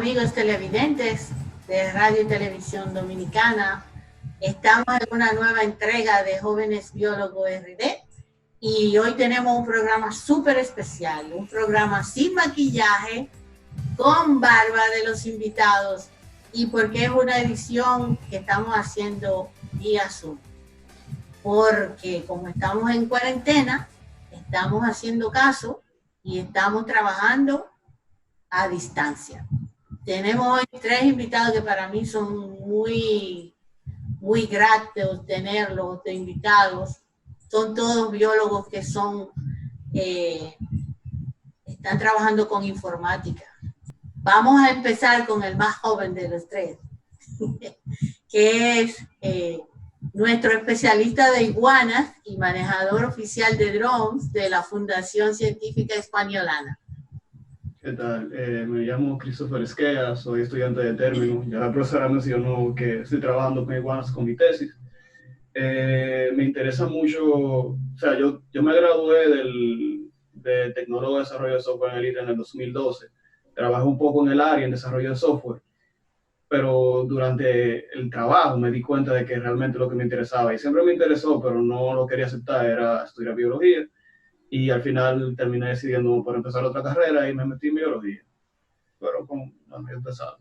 amigos televidentes de Radio y Televisión Dominicana. Estamos en una nueva entrega de Jóvenes Biólogos RD y hoy tenemos un programa súper especial, un programa sin maquillaje, con barba de los invitados, y porque es una edición que estamos haciendo vía Zoom, porque como estamos en cuarentena, estamos haciendo caso y estamos trabajando a distancia. Tenemos hoy 3 invitados que para mí son muy gratos tenerlos de invitados. Son todos biólogos que están trabajando con informática. Vamos a empezar con el más joven de los 3, que es nuestro especialista de iguanas y manejador oficial de drones de la Fundación Científica Españolana. ¿Qué tal? Me llamo Christopher Esquea, soy estudiante de término. Ya la profesora mencionó que estoy trabajando con iguanas con mi tesis. Me interesa mucho, o sea, yo me gradué de tecnólogo de desarrollo de software en el ITRE en el 2012. Trabajé un poco en el área en desarrollo de software, pero durante el trabajo me di cuenta de que realmente lo que me interesaba, y siempre me interesó, pero no lo quería aceptar, era estudiar biología. Y al final terminé decidiendo por empezar otra carrera y me metí en biología, pero con la medio pesado.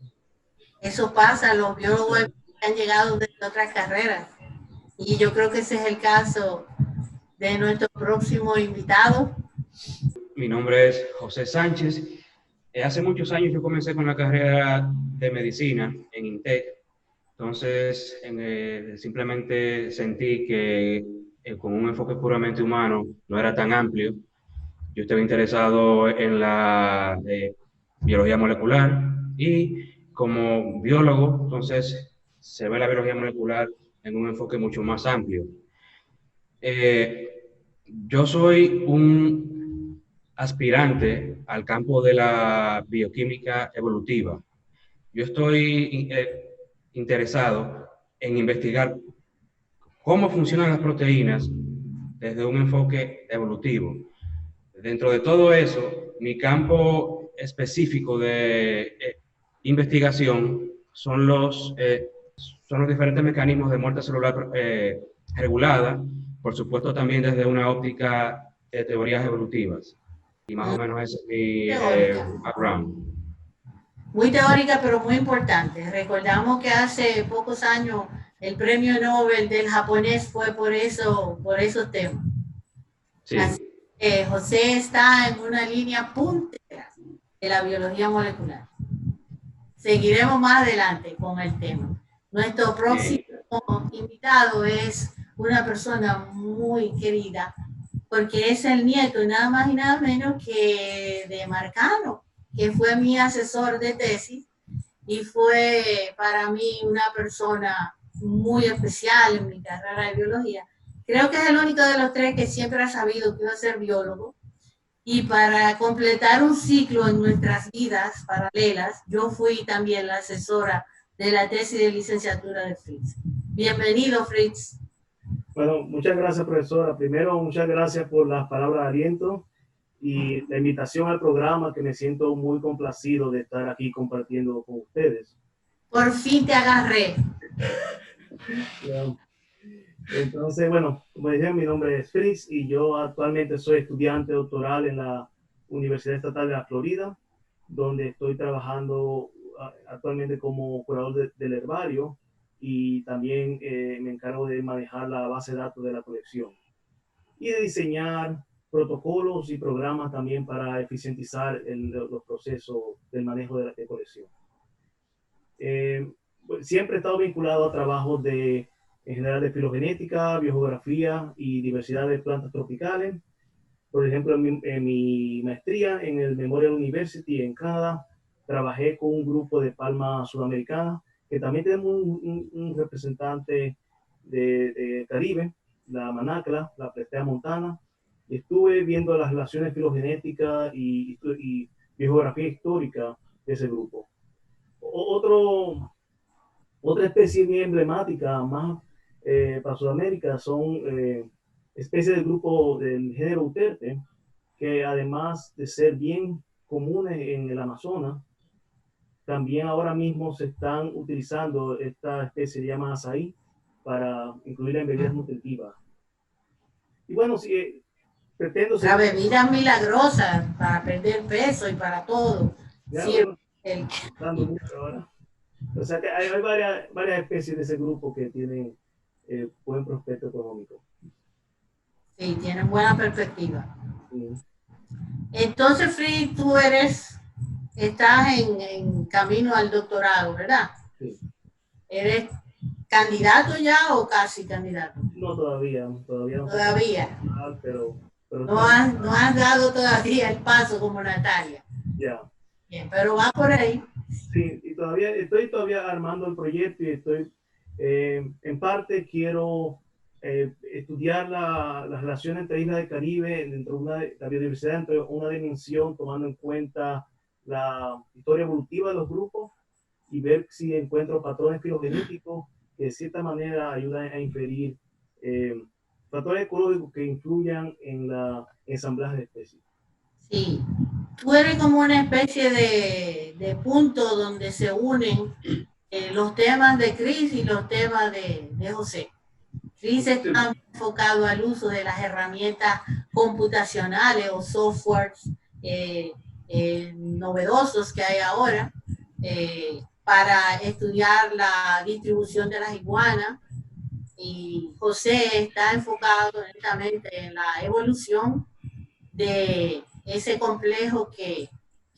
Eso pasa, los biólogos que han llegado de otras carreras, y yo creo que ese es el caso de nuestro próximo invitado. Mi nombre es José Sánchez. Hace muchos años yo comencé con la carrera de medicina en INTEC. Entonces, simplemente sentí que con un enfoque puramente humano no era tan amplio. Yo estaba interesado en la biología molecular y como biólogo, entonces se ve la biología molecular en un enfoque mucho más amplio. Yo soy un aspirante al campo de la bioquímica evolutiva. Yo estoy interesado en investigar cómo funcionan las proteínas desde un enfoque evolutivo. Dentro de todo eso, mi campo específico de investigación son los diferentes mecanismos de muerte celular regulada, por supuesto también desde una óptica de teorías evolutivas. Y más o menos ese es mi background. Muy teórica, pero muy importante. Recordamos que hace pocos años el premio Nobel del japonés fue por esos temas. Sí. Así que José está en una línea puntera de la biología molecular. Seguiremos más adelante con el tema. Nuestro próximo invitado es una persona muy querida, porque es el nieto, nada más y nada menos que de Marcano, que fue mi asesor de tesis y fue para mí una persona muy especial en mi carrera de biología. Creo que es el único de los 3 que siempre ha sabido que iba a ser biólogo. Y para completar un ciclo en nuestras vidas paralelas, yo fui también la asesora de la tesis de licenciatura de Fritz. Bienvenido, Fritz. Bueno, muchas gracias, profesora. Primero, muchas gracias por las palabras de aliento y la invitación al programa, que me siento muy complacido de estar aquí compartiendo con ustedes. Por fin te agarré. Entonces, bueno, como dije, mi nombre es Fritz y yo actualmente soy estudiante doctoral en la Universidad Estatal de la Florida, donde estoy trabajando actualmente como curador del herbario y también me encargo de manejar la base de datos de la colección y de diseñar protocolos y programas también para eficientizar los procesos del manejo de la colección. Siempre he estado vinculado a trabajos en general de filogenética, biogeografía y diversidad de plantas tropicales. Por ejemplo, en mi maestría en el Memorial University en Canadá, trabajé con un grupo de palma sudamericana, que también tenemos un representante de Caribe, la manacla, la Platea montana, y estuve viendo las relaciones filogenéticas y biogeografía histórica de ese grupo. Otra especie bien emblemática más para Sudamérica son especies del grupo del género Uterte, que además de ser bien comunes en el Amazonas, También ahora mismo se están utilizando esta especie que se llama azaí para incluirla en bebidas nutritivas. Y bueno, sí, pretendo La ser... bebida milagrosa para perder peso y para todo. Ya, Sí, bueno, dando mucho ahora. O sea que hay varias especies de ese grupo que tienen buen prospecto económico. sí, tienen buena perspectiva. Sí. Entonces, Free, estás en camino al doctorado, ¿verdad? Sí. ¿Eres candidato ya o casi candidato? No, todavía no. Todavía. Pero No has dado todavía el paso como Natalia. ya. Bien, pero va por ahí. Sí, y estoy todavía armando el proyecto y en parte quiero estudiar la relación entre Islas del Caribe, la biodiversidad dentro de una dimensión, tomando en cuenta la historia evolutiva de los grupos y ver si encuentro patrones filogenéticos que de cierta manera ayudan a inferir factores ecológicos que influyan en la ensamblaje de especies. Sí, tú eres como una especie de punto donde se unen los temas de Chris y los temas de José. Chris está enfocado al uso de las herramientas computacionales o softwares novedosos que hay ahora para estudiar la distribución de las iguanas, y José está enfocado directamente en la evolución de ese complejo que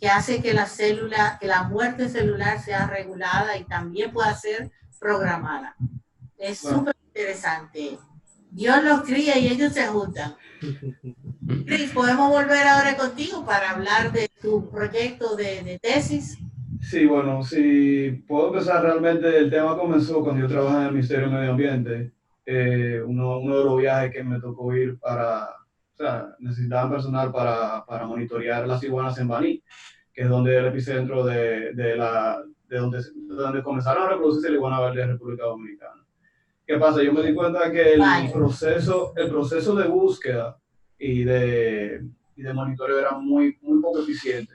hace que la muerte celular sea regulada y también pueda ser programada. Es súper interesante. Dios los cría y ellos se juntan. Chris, ¿podemos volver ahora contigo para hablar de tu proyecto de tesis? Sí, bueno, si puedo empezar, realmente el tema comenzó cuando yo trabajaba en el Ministerio de Medio Ambiente. Uno de los viajes que me tocó ir o sea, necesitaban personal para monitorear las iguanas en Baní, que es donde el epicentro de donde comenzaron a reproducirse la iguana verde de República Dominicana. ¿Qué pasa? Yo me di cuenta que el proceso de búsqueda y de monitoreo era muy poco eficiente.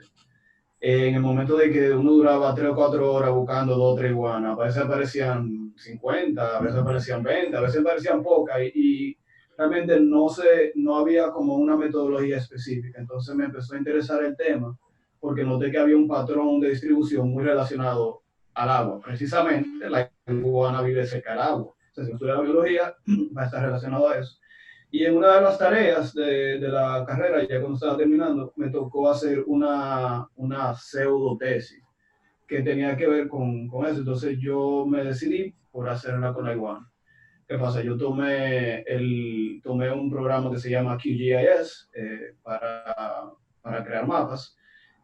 En el momento de que uno duraba 3 o 4 horas buscando 2 o 3 iguanas, a veces aparecían 50, a veces aparecían 20, a veces aparecían pocas, y realmente no había como una metodología específica. Entonces me empezó a interesar el tema porque noté que había un patrón de distribución muy relacionado al agua. Precisamente la iguana vive cerca del agua. O sea, si estudia la biología, va a estar relacionado a eso. Y en una de las tareas de la carrera, ya cuando estaba terminando, me tocó hacer una pseudo tesis que tenía que ver con eso. Entonces yo me decidí por hacerla con la iguana. ¿Qué pasa? Yo tomé un programa que se llama QGIS para crear mapas,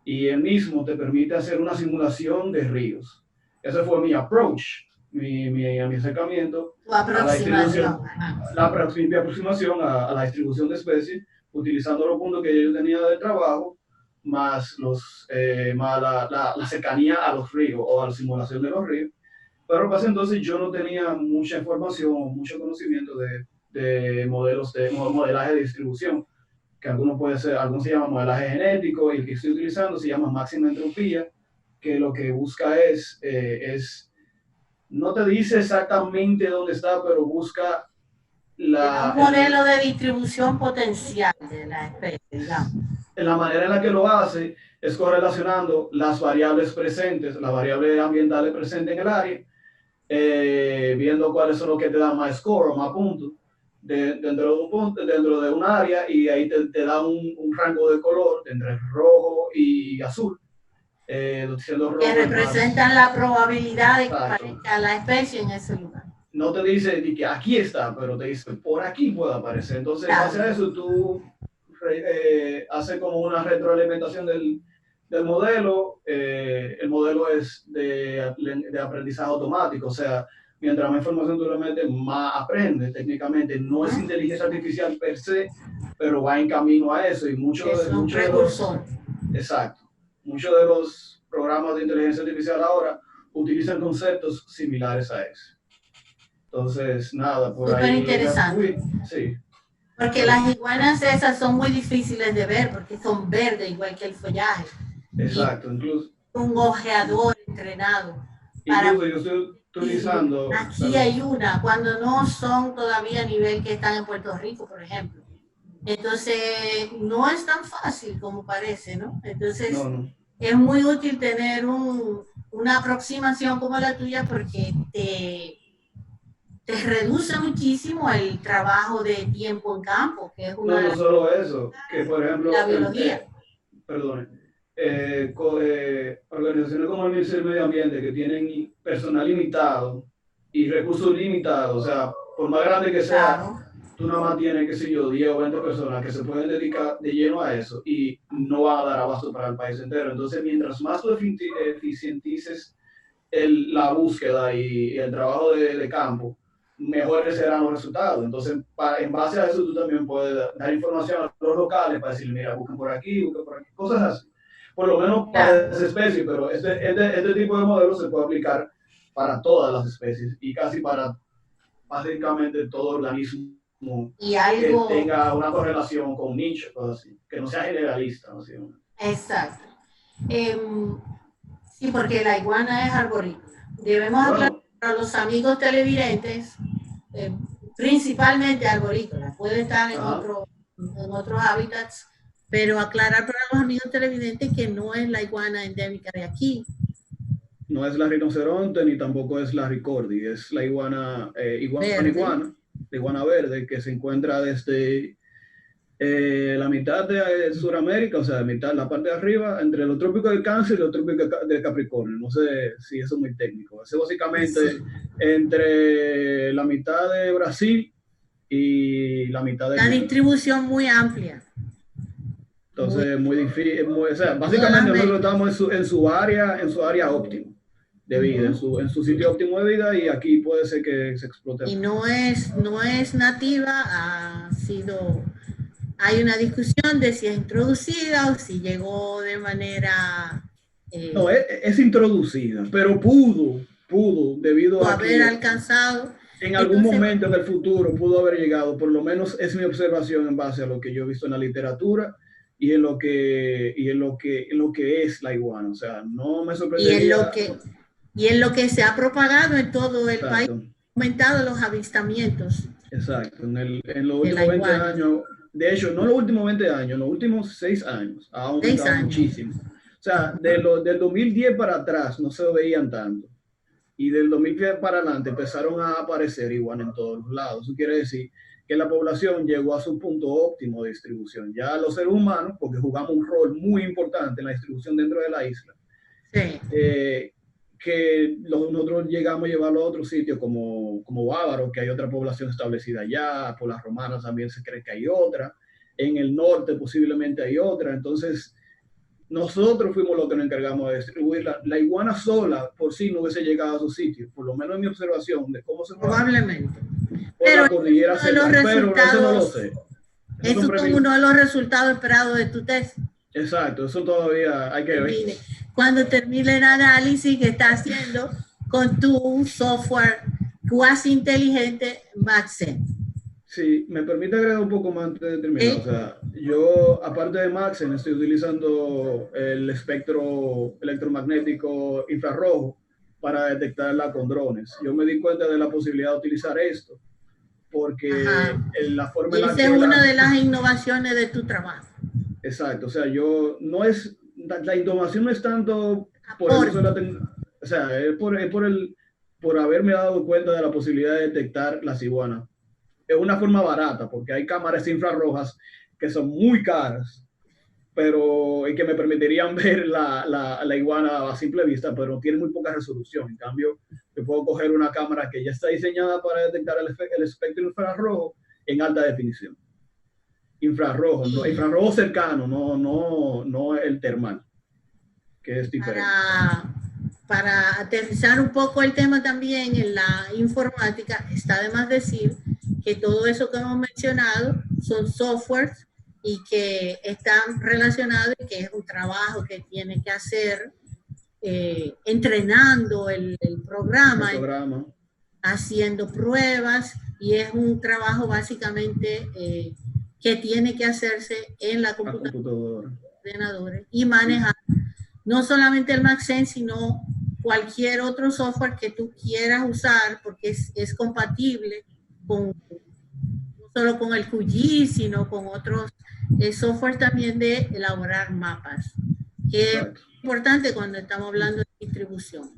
y el mismo te permite hacer una simulación de ríos. Ese fue mi approach, mi acercamiento a la distribución, mi aproximación a la distribución de especies, utilizando los puntos que yo tenía de trabajo, más la cercanía a los ríos o a la simulación de los ríos. Pero pasa entonces yo no tenía mucha información, mucho conocimiento de modelos de modelaje de distribución, que algunos se llama modelaje genético, y el que estoy utilizando se llama máxima entropía, que lo que busca es no te dice exactamente dónde está, pero busca un modelo de distribución potencial de la especie, digamos. La manera en la que lo hace es correlacionando las variables presentes, las variables ambientales presentes en el área, viendo cuáles son los que te dan más score o más puntos dentro de un área, y ahí te da un rango de color entre rojo y azul. Rojo que representan la probabilidad de que aparezca la especie en ese lugar. No te dice que aquí está, pero te dice por aquí puede aparecer. Entonces, gracias a eso, tú haces como una retroalimentación del modelo. El modelo es de aprendizaje automático, o sea, mientras más información tú le metes, más aprende técnicamente. No es inteligencia artificial per se, pero va en camino a eso. Y muchos de los programas de inteligencia artificial ahora utilizan conceptos similares a eso. Entonces, nada, por súper ahí. Interesante. Sí. Porque las iguanas esas son muy difíciles de ver porque son verdes igual que el follaje. Exacto, incluso. un ojeador entrenado. Incluso yo estoy utilizando... Aquí hay una, cuando no son todavía a nivel que están en Puerto Rico, por ejemplo. Entonces, no es tan fácil como parece, ¿no? Entonces, no. Es muy útil tener una aproximación como la tuya porque te reduce muchísimo el trabajo de tiempo en campo, que es una... No solo eso, que por ejemplo... La biología. Organizaciones como el Ministerio del Medio Ambiente que tienen personal limitado y recursos limitados, o sea, por más grande que sea, claro, tú nada más tienes, qué sé yo, 10 o 20 personas que se pueden dedicar de lleno a eso y no va a dar abasto para el país entero. Entonces, mientras más tú eficientices la búsqueda y el trabajo de campo, mejores serán los resultados. Entonces, en base a eso, tú también puedes dar información a los locales para decir, mira, busquen por aquí, cosas así. Por lo menos para esa especie, pero este tipo de modelo se puede aplicar para todas las especies y casi para básicamente todo organismo que tenga una correlación con nicho, cosas así, que no sea generalista. ¿No? Exacto. Sí, porque la iguana es arborícola. Debemos aclarar a los amigos televidentes, principalmente arborícola, puede estar en otros hábitats, pero aclarar para los amigos televidentes que no es la iguana endémica de aquí. No es la rinoceronte ni tampoco es la ricordi, es la iguana verde que se encuentra desde la mitad de Sudamérica, o sea, la parte de arriba, entre los trópicos del Cáncer y los trópicos del Capricornio. No sé si eso es muy técnico. Es básicamente entre la mitad de Brasil y la mitad de... La distribución muy amplia. Entonces, muy difícil. O sea, básicamente nosotros estamos en su área óptima de vida, en su sitio óptimo de vida, y aquí puede ser que se explote. Y no es nativa, ha sido... Hay una discusión de si es introducida o si llegó de manera... No, es introducida, pero pudo debido a haber alcanzado. En algún momento en el futuro pudo haber llegado, por lo menos es mi observación en base a lo que yo he visto en la literatura y en lo que es la iguana. O sea, no me sorprendería. Y en lo que se ha propagado en todo el país, ha aumentado los avistamientos. Exacto, en los últimos 20 años, de hecho, no los últimos 20 años, los últimos 6 años, ha aumentado muchísimo. O sea, del 2010 para atrás no se veían tanto. Y del 2010 para adelante empezaron a aparecer igual en todos los lados. Eso quiere decir que la población llegó a su punto óptimo de distribución. Ya los seres humanos, porque jugamos un rol muy importante en la distribución dentro de la isla, que nosotros llegamos a llevarlo a otros sitios como Bávaro, que hay otra población establecida allá, por las romanas también se cree que hay otra, en el norte posiblemente hay otra. Entonces, nosotros fuimos los que nos encargamos de distribuirla. La iguana sola por sí no hubiese llegado a su sitio, por lo menos en mi observación de cómo se probablemente. Pero la cordillera central, pero eso no lo sé. Eso es como uno de los resultados esperados de tu tesis. Exacto, eso todavía hay que ver. Cuando termine el análisis que está haciendo con tu software cuasi inteligente Maxent. Sí, me permite agregar un poco más antes de terminar. O sea, yo, aparte de Maxent, estoy utilizando el espectro electromagnético infrarrojo para detectarla con drones. Yo me di cuenta de la posibilidad de utilizar esto porque la forma en la que... Esa es una de las innovaciones de tu trabajo. Exacto, o sea, la innovación no es tanto por el uso de la o sea, es por haberme dado cuenta de la posibilidad de detectar las iguanas. Es una forma barata, porque hay cámaras infrarrojas que son muy caras, y que me permitirían ver la iguana a simple vista, pero tiene muy poca resolución. En cambio, yo puedo coger una cámara que ya está diseñada para detectar el espectro infrarrojo en alta definición. Infrarrojo, no, infrarrojo cercano, no el termal, que es diferente. Para aterrizar un poco el tema también en la informática, está de más decir que todo eso que hemos mencionado son softwares y que están relacionados y que es un trabajo que tiene que hacer entrenando el programa, haciendo pruebas, y es un trabajo básicamente que tiene que hacerse en la computadora y manejar no solamente el Maxent, sino cualquier otro software que tú quieras usar, porque es compatible con, no solo con el QGIS, sino con otros software también de elaborar mapas, que es importante cuando estamos hablando de distribución.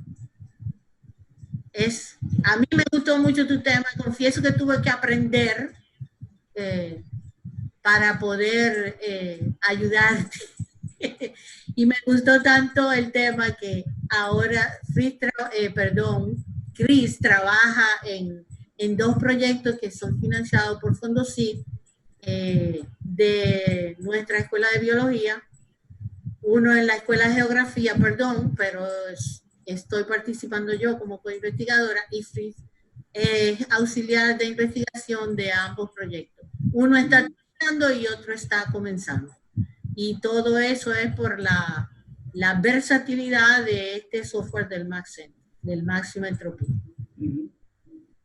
A mí me gustó mucho tu tema, confieso que tuve que aprender para poder ayudarte. Y me gustó tanto el tema que ahora Chris trabaja en 2 proyectos que son financiados por Fondosit de nuestra escuela de biología. Uno en la escuela de geografía, pero estoy participando yo como co-investigadora, y Fritz es auxiliar de investigación de ambos proyectos. Uno está terminando y otro está comenzando. Y todo eso es por la versatilidad de este software del Maxent, del Máxima Entropía.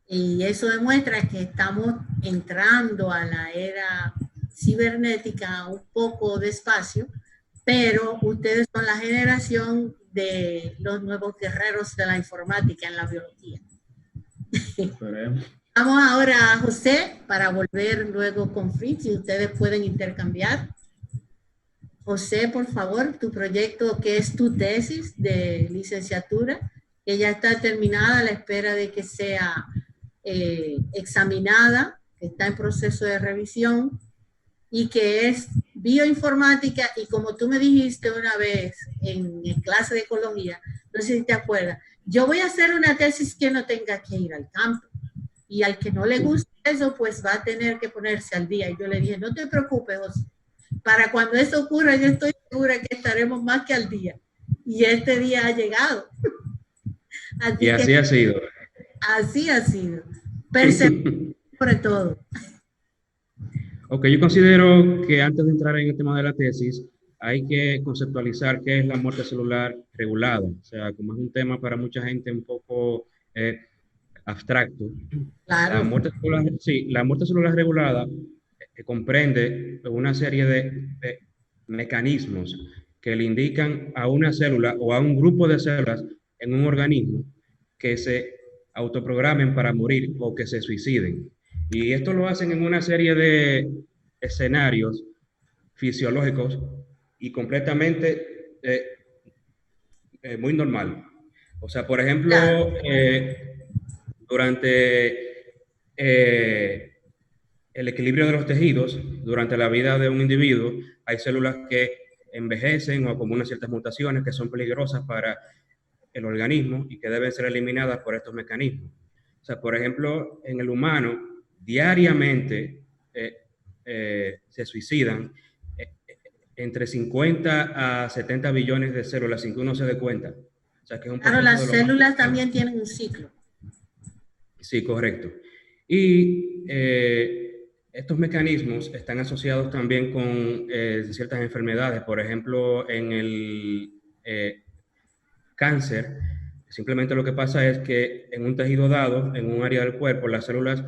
Y eso demuestra que estamos entrando a la era cibernética un poco despacio, pero ustedes son la generación de los nuevos guerreros de la informática en la biología. Vamos ahora a José para volver luego con Fritz y ustedes pueden intercambiar. José, por favor, tu proyecto, que es tu tesis de licenciatura, que ya está terminada a la espera de que sea examinada, que está en proceso de revisión, y que es bioinformática, y como tú me dijiste una vez en clase de ecología, no sé si te acuerdas, yo voy a hacer una tesis que no tenga que ir al campo, y al que no le guste eso, pues va a tener que ponerse al día. Y yo le dije, no te preocupes, José, para cuando eso ocurra, yo estoy segura que estaremos más que al día. Y este día ha llegado. Y así ha sido. Así ha sido. Perseverar sobre todo. Ok, yo considero que antes de entrar en el tema de la tesis, hay que conceptualizar qué es la muerte celular regulada. O sea, como es un tema para mucha gente un poco abstracto. Claro. La muerte celular regulada comprende una serie de mecanismos que le indican a una célula o a un grupo de células en un organismo que se autoprogramen para morir o que se suiciden. Y esto lo hacen en una serie de escenarios fisiológicos y completamente muy normal. O sea, por ejemplo, durante el equilibrio de los tejidos, durante la vida de un individuo, hay células que envejecen o acumulan ciertas mutaciones que son peligrosas para el organismo y que deben ser eliminadas por estos mecanismos. O sea, por ejemplo, en el humano, diariamente se suicidan entre 50 a 70 billones de células sin que uno se dé cuenta. O sea, que es un claro, las células también tienen un ciclo. Sí, correcto. Y estos mecanismos están asociados también con ciertas enfermedades. Por ejemplo, en el cáncer, simplemente lo que pasa es que en un tejido dado, en un área del cuerpo, las células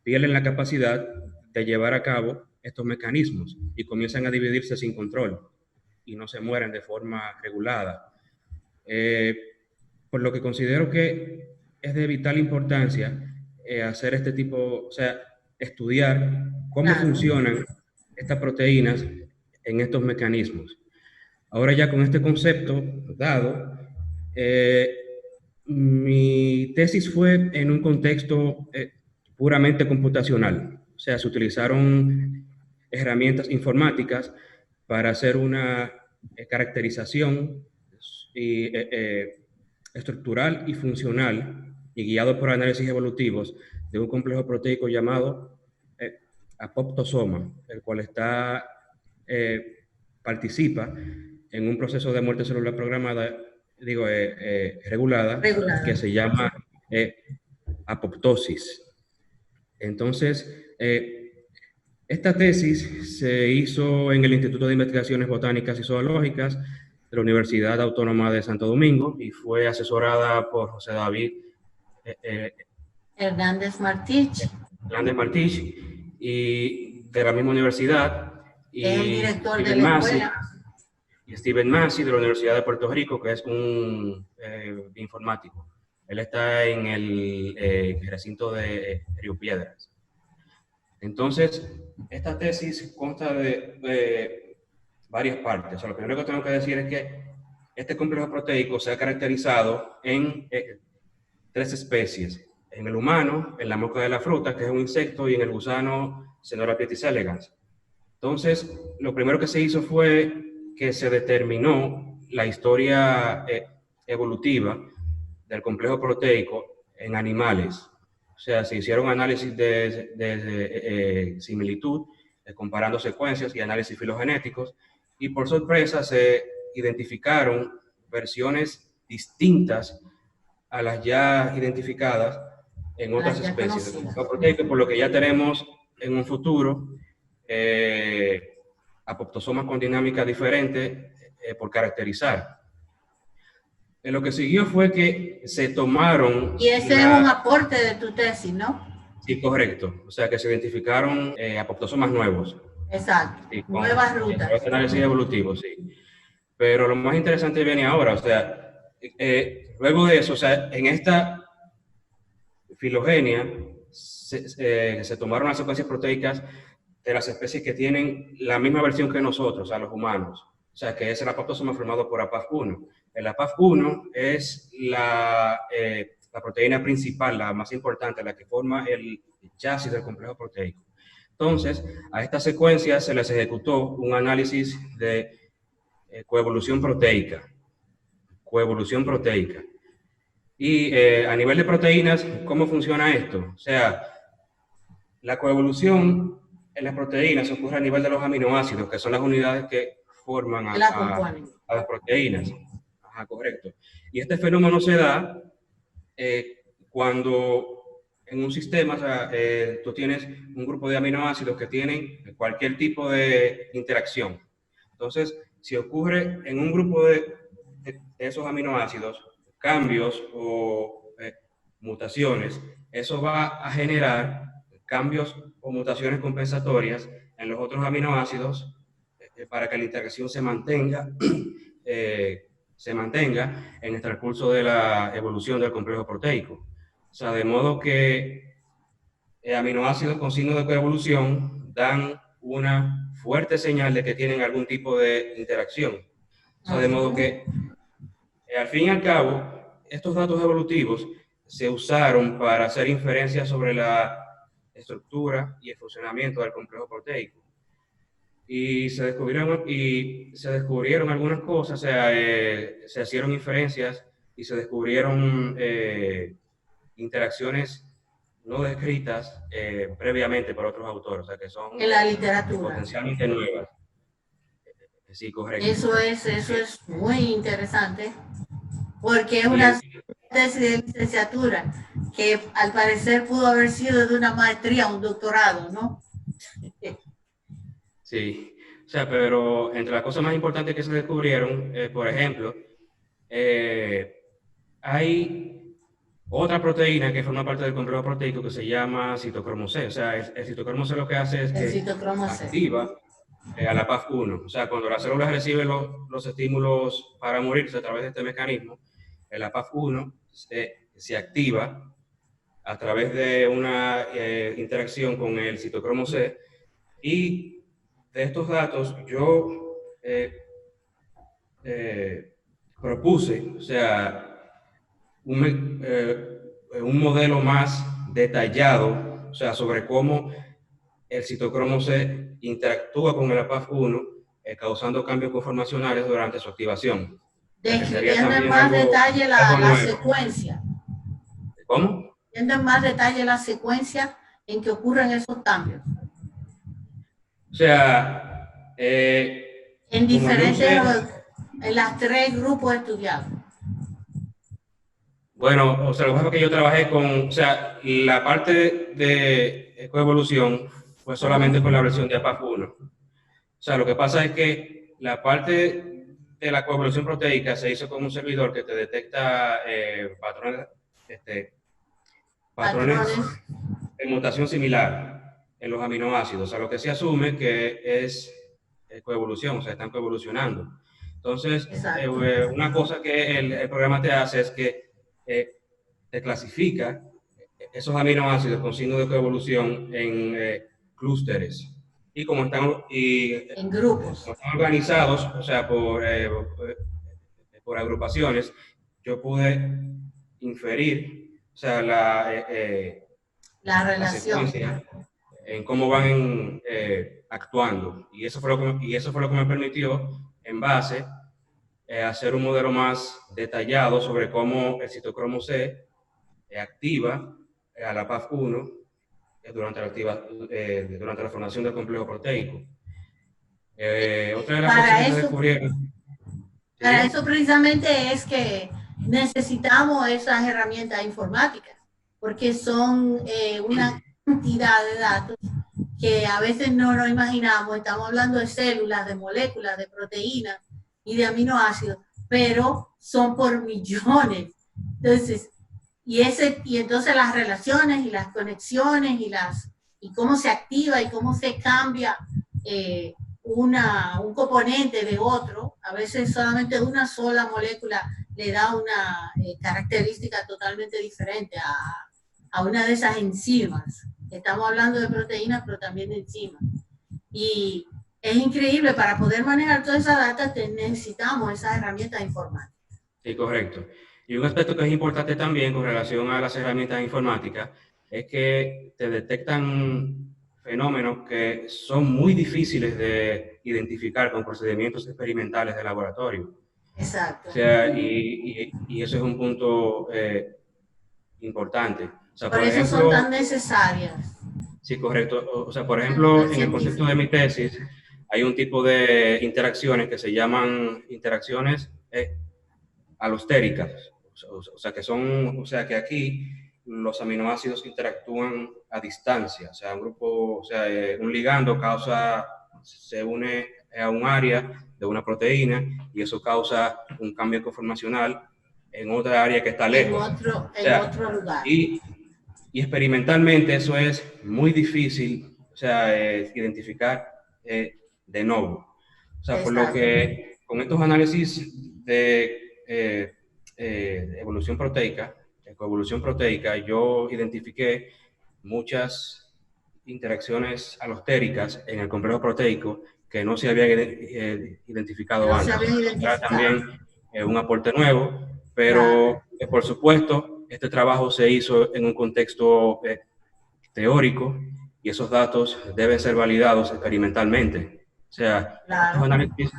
pierden la capacidad de llevar a cabo estos mecanismos y comienzan a dividirse sin control y no se mueren de forma regulada. Por lo que considero que es de vital importancia hacer este tipo, o sea, estudiar cómo funcionan estas proteínas en estos mecanismos. Ahora ya con este concepto dado, mi tesis fue en un contexto puramente computacional. O sea, se utilizaron herramientas informáticas para hacer una caracterización estructural y funcional y guiado por análisis evolutivos de un complejo proteico llamado apoptosoma, el cual participa en un proceso de muerte celular programada, regulada, que se llama apoptosis. Entonces, esta tesis se hizo en el Instituto de Investigaciones Botánicas y Zoológicas de la Universidad Autónoma de Santo Domingo y fue asesorada por José David Hernández Martich. Y de la misma universidad. Y es el director de la escuela. y Steven Massey de la Universidad de Puerto Rico, que es un informático. Él está en el recinto de Río Piedras. Entonces, esta tesis consta de varias partes. O sea, lo primero que tengo que decir es que este complejo proteico se ha caracterizado en 3 especies. En el humano, en la mosca de la fruta, que es un insecto, y en el gusano Caenorhabditis elegans. Entonces, lo primero que se hizo fue que se determinó la historia evolutiva del complejo proteico en animales. O sea, se hicieron análisis de similitud, comparando secuencias y análisis filogenéticos, y por sorpresa se identificaron versiones distintas a las ya identificadas en otras especies del complejo proteico, por lo que ya tenemos en un futuro apoptosomas con dinámica diferente por caracterizar. Lo que siguió fue que se tomaron... Y ese es un aporte de tu tesis, ¿no? Sí, correcto. O sea, que se identificaron apoptosomas nuevos. Exacto, sí, nuevas rutas. Con análisis evolutivo, sí. Pero lo más interesante viene ahora, o sea, luego de eso, o sea, en esta filogenia se tomaron las secuencias proteicas de las especies que tienen la misma versión que nosotros, o sea, los humanos. O sea, que es el apoptosoma formado por APAF1. El APAF1 es la proteína principal, la más importante, la que forma el chasis del complejo proteico. Entonces, a esta secuencia se les ejecutó un análisis de coevolución proteica. Coevolución proteica. Y a nivel de proteínas, ¿cómo funciona esto? O sea, la coevolución en las proteínas ocurre a nivel de los aminoácidos, que son las unidades que forman a las proteínas. Ajá, correcto. Y este fenómeno se da cuando en un sistema, o sea, tú tienes un grupo de aminoácidos que tienen cualquier tipo de interacción. Entonces, si ocurre en un grupo de esos aminoácidos cambios o mutaciones, eso va a generar cambios o mutaciones compensatorias en los otros aminoácidos para que la interacción se mantenga en el transcurso de la evolución del complejo proteico. O sea, de modo que aminoácidos con signo de coevolución dan una fuerte señal de que tienen algún tipo de interacción. O sea, de modo que, al fin y al cabo, estos datos evolutivos se usaron para hacer inferencias sobre la estructura y el funcionamiento del complejo proteico. Y se descubrieron algunas cosas, o sea, se hicieron inferencias y se descubrieron interacciones no descritas previamente por otros autores, o sea, que son en la literatura potencialmente nuevas. Sí, correcto. Eso es muy interesante, porque es una tesis de licenciatura que al parecer pudo haber sido de una maestría, un doctorado, ¿no? Sí, o sea, pero entre las cosas más importantes que se descubrieron, por ejemplo, hay otra proteína que forma parte del complejo proteico que se llama citocromo C. O sea, el citocromo C lo que hace es que activa a la PAF1. O sea, cuando las células reciben los estímulos para morirse a través de este mecanismo, la PAF1 se activa a través de una interacción con el citocromo C. Y de estos datos yo propuse, o sea, un modelo más detallado, o sea, sobre cómo el citocromo C interactúa con el APAF1, causando cambios conformacionales durante su activación. Describiendo en más detalle la secuencia. ¿Cómo? Describiendo en más detalle la secuencia en que ocurren esos cambios. O sea, en diferentes, en las 3 grupos estudiados. Bueno, o sea, lo que pasa es que yo trabajé con, o sea, la parte de coevolución fue solamente con la versión de APAF1. O sea, lo que pasa es que la parte de la coevolución proteica se hizo con un servidor que te detecta patrones de mutación similar en los aminoácidos. O sea, lo que se asume que es coevolución, o sea, están coevolucionando. Entonces, una cosa que el programa te hace es que te clasifica esos aminoácidos con signo de coevolución en clústeres. Y como están en grupos, como están organizados, o sea, por agrupaciones, yo pude inferir, o sea, la relación en cómo van actuando. Y eso fue lo que me permitió, en base, hacer un modelo más detallado sobre cómo el citocromo C activa a la PAF1 durante la formación del complejo proteico. Otra de las cosas que se descubrieron. Para eso precisamente es que necesitamos esas herramientas informáticas, porque son una cantidad de datos que a veces no nos imaginamos. Estamos hablando de células, de moléculas, de proteínas y de aminoácidos, pero son por millones. Entonces, y entonces las relaciones y las conexiones y cómo se activa y cómo se cambia un componente de otro, a veces solamente una sola molécula le da una característica totalmente diferente a una de esas enzimas. Estamos hablando de proteínas, pero también de enzimas. Y es increíble, para poder manejar toda esa data necesitamos esas herramientas informáticas. Sí, correcto. Y un aspecto que es importante también con relación a las herramientas informáticas es que te detectan fenómenos que son muy difíciles de identificar con procedimientos experimentales de laboratorio. Exacto. O sea, y eso es un punto importante. O sea, por eso ejemplo, son tan necesarias. Sí, correcto. O sea, por ejemplo, en el concepto de mi tesis hay un tipo de interacciones que se llaman interacciones alostéricas. O sea, que aquí los aminoácidos interactúan a distancia. O sea, un ligando se une a un área de una proteína y eso causa un cambio conformacional en otra área que está lejos. En otro lugar. Y experimentalmente eso es muy difícil, o sea, identificar de nuevo. O sea, por lo que con estos análisis de evolución proteica, coevolución proteica, yo identifiqué muchas interacciones alostéricas en el complejo proteico que no se habían identificado antes. Era también un aporte nuevo, pero por supuesto, este trabajo se hizo en un contexto teórico y esos datos deben ser validados experimentalmente. O sea, estos análisis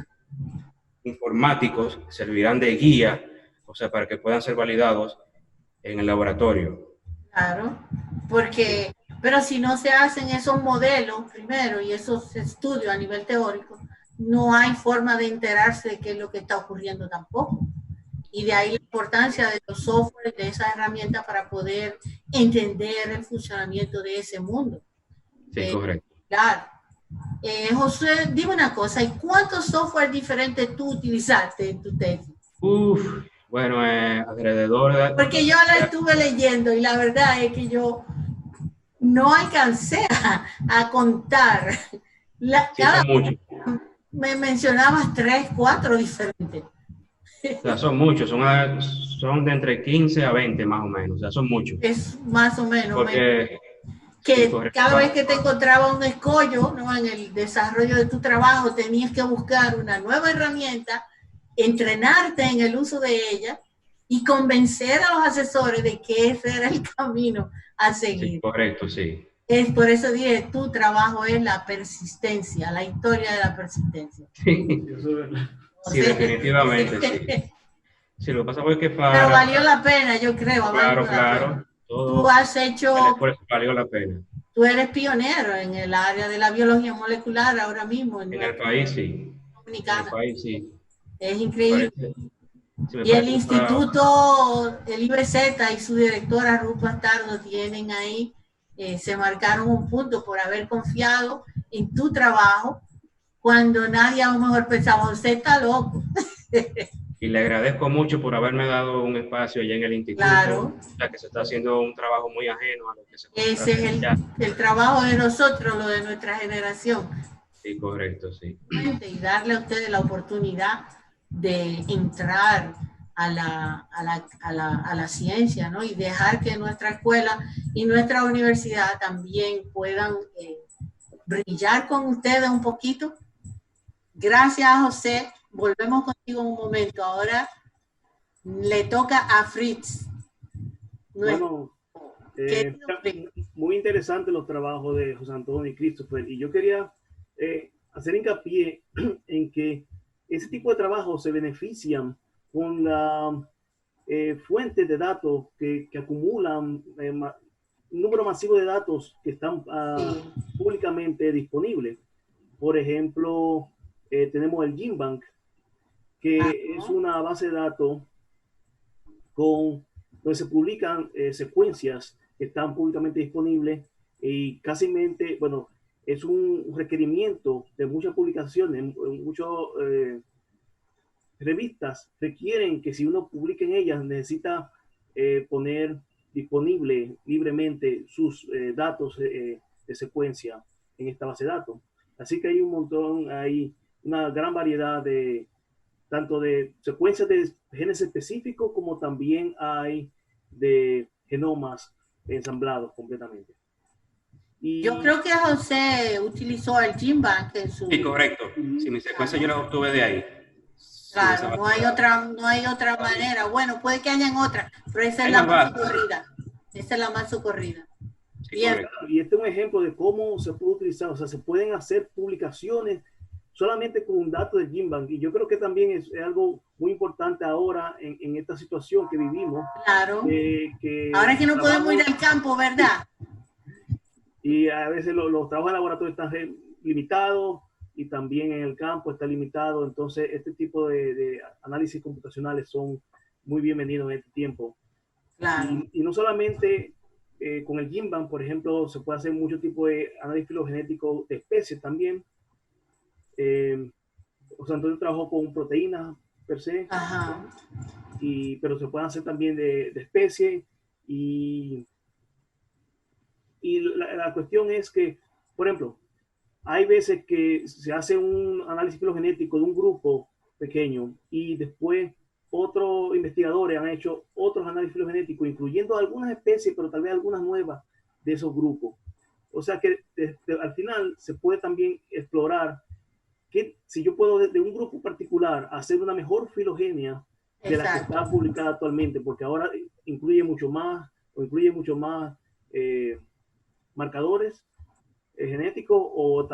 informáticos servirán de guía, o sea, para que puedan ser validados en el laboratorio. Claro, pero si no se hacen esos modelos primero y esos estudios a nivel teórico, no hay forma de enterarse de qué es lo que está ocurriendo tampoco. Y de ahí la importancia de los software, de esas herramientas para poder entender el funcionamiento de ese mundo. Sí, correcto. Claro. José, dime una cosa, ¿y cuántos software diferentes tú utilizaste en tu tesis? Bueno, alrededor de... Porque yo la estuve leyendo y la verdad es que yo no alcancé a contar. Son muchos. Me mencionabas 3, 4 diferentes. O sea, son muchos, son de entre 15 a 20 más o menos, o sea, son muchos. Es más o menos. Porque, que cada vez que te encontraba un escollo, ¿no?, en el desarrollo de tu trabajo, tenías que buscar una nueva herramienta, entrenarte en el uso de ella y convencer a los asesores de que ese era el camino a seguir. Sí, correcto, sí. Es por eso dije, tu trabajo es la persistencia, la historia de la persistencia. Sí, sí, definitivamente, sí. Sí, lo que pasa fue que Pero valió la pena, yo creo. Claro. Tú has hecho... El esfuerzo valió la pena. Tú eres pionero en el área de la biología molecular ahora mismo. En el país, sí. Dominicana. En el país, sí. Es increíble. Y el instituto, el IBZ y su directora Ruth Bastardo tienen ahí, se marcaron un punto por haber confiado en tu trabajo cuando nadie a lo mejor pensaba, usted está loco. Y le agradezco mucho por haberme dado un espacio allá en el instituto, claro, ya que se está haciendo un trabajo muy ajeno a lo que se ese es el trabajo de nosotros, lo de nuestra generación. Sí, correcto, sí. Y darle a ustedes la oportunidad de entrar a la ciencia, ¿no? Y dejar que nuestra escuela y nuestra universidad también puedan brillar con ustedes un poquito. Gracias, José. Volvemos contigo en un momento. Ahora le toca a Fritz. Bueno, muy interesante los trabajos de José Antonio y Christopher. Y yo quería hacer hincapié en que ese tipo de trabajos se benefician con la fuentes de datos que acumulan un número masivo de datos que están públicamente disponibles. Por ejemplo, tenemos el GenBank, que es una base de datos donde se publican secuencias que están públicamente disponibles y casi, bueno, es un requerimiento de muchas publicaciones, muchas revistas requieren que si uno publica en ellas necesita poner disponible libremente sus datos de secuencia en esta base de datos. Así que hay un montón, hay una gran variedad de tanto de secuencias de genes específicos como también hay de genomas ensamblados completamente. Y yo creo que José utilizó el GenBank en su... Sí, correcto. Si mi secuencia yo la obtuve de ahí. Claro, no hay otra manera. Bueno, puede que hayan otras, pero esa es la más socorrida. Esa es la más socorrida. Sí, y este es un ejemplo de cómo se puede utilizar, o sea, se pueden hacer publicaciones solamente con un dato de GenBank. Y yo creo que también es algo muy importante ahora en esta situación que vivimos. Claro. Ahora que no podemos ir al campo, ¿verdad? Y a veces los trabajos de laboratorio están limitados y también en el campo está limitado. Entonces, este tipo de análisis computacionales son muy bienvenidos en este tiempo. Claro. Y no solamente con el GenBank, por ejemplo, se puede hacer mucho tipo de análisis filogenético de especies también. O sea, entonces trabajó con proteínas per se. Ajá. Pero se puede hacer también de especies. Y la cuestión es que, por ejemplo, hay veces que se hace un análisis filogenético de un grupo pequeño y después otros investigadores han hecho otros análisis filogenéticos, incluyendo algunas especies, pero tal vez algunas nuevas de esos grupos. O sea que al final se puede también explorar que si yo puedo de un grupo particular hacer una mejor filogenia de la que está publicada actualmente, porque ahora incluye mucho más marcadores genéticos o